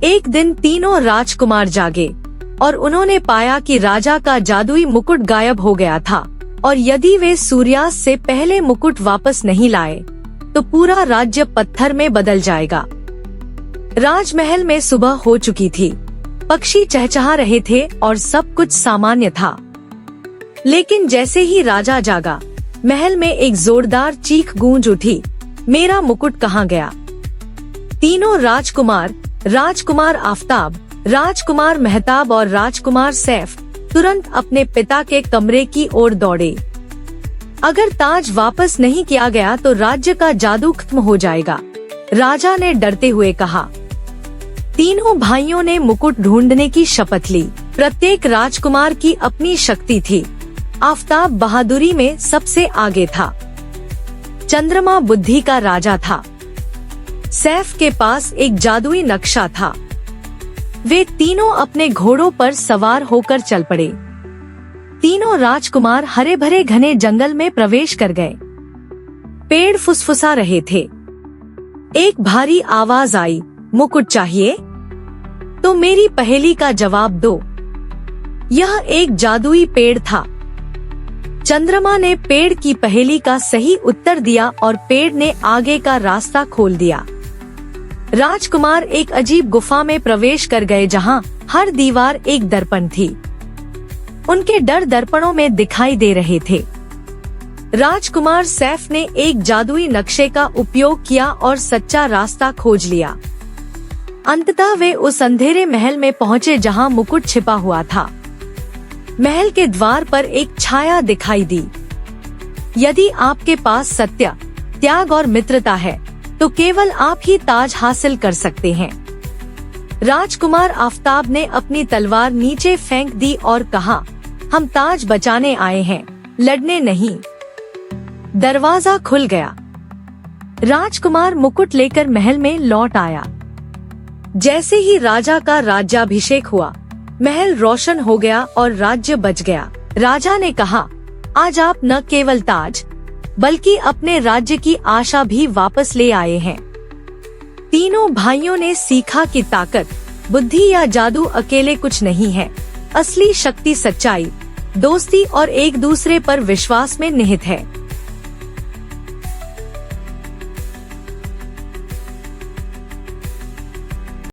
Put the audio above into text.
एक दिन तीनों राजकुमार जागे और उन्होंने पाया कि राजा का जादुई मुकुट गायब हो गया था और यदि वे सूर्यास्त से पहले मुकुट वापस नहीं लाए तो पूरा राज्य पत्थर में बदल जाएगा। राजमहल में सुबह हो चुकी थी, पक्षी चहचहा रहे थे और सब कुछ सामान्य था। लेकिन जैसे ही राजा जागा, महल में एक जोरदार चीख गूंज उठी, मेरा मुकुट कहाँ गया? तीनों राजकुमार, राजकुमार आफताब, राजकुमार मेहताब और राजकुमार सैफ तुरंत अपने पिता के कमरे की ओर दौड़े। अगर ताज वापस नहीं किया गया तो राज्य का जादू खत्म हो जाएगा, राजा ने डरते हुए कहा। तीनों भाइयों ने मुकुट ढूंढने की शपथ ली। प्रत्येक राजकुमार की अपनी शक्ति थी। आफताब बहादुरी में सबसे आगे था। चंद्रमा बुद्धि का राजा था। सैफ के पास एक जादुई नक्शा था। वे तीनों अपने घोड़ों पर सवार होकर चल पड़े। तीनों राजकुमार हरे भरे घने जंगल में प्रवेश कर गए। पेड़ फुसफुसा रहे थे। एक भारी आवाज आई, मुकुट चाहिए? तो मेरी पहेली का जवाब दो। यह एक जादुई पेड़ था। चंद्रमा ने पेड़ की पहेली का सही उत्तर दिया और पेड़ ने आगे का रास्ता खोल दिया। राजकुमार एक अजीब गुफा में प्रवेश कर गए जहां हर दीवार एक दर्पण थी। उनके डर दर्पणों में दिखाई दे रहे थे। राजकुमार सैफ ने एक जादुई नक्शे का उपयोग किया और सच्चा रास्ता खोज लिया। अंततः वे उस अंधेरे महल में पहुंचे जहां मुकुट छिपा हुआ था। महल के द्वार पर एक छाया दिखाई दी। यदि आपके पास सत्य, त्याग और मित्रता है तो केवल आप ही ताज हासिल कर सकते हैं। राजकुमार आफताब ने अपनी तलवार नीचे फेंक दी और कहा, हम ताज बचाने आए हैं, लड़ने नहीं। दरवाजा खुल गया। राजकुमार मुकुट लेकर महल में लौट आया। जैसे ही राजा का राज्याभिषेक हुआ, महल रोशन हो गया और राज्य बच गया। राजा ने कहा, आज आप न केवल ताज बल्कि अपने राज्य की आशा भी वापस ले आए हैं। तीनों भाइयों ने सीखा कि ताकत, बुद्धि या जादू अकेले कुछ नहीं है। असली शक्ति सच्चाई, दोस्ती और एक दूसरे पर विश्वास में निहित है।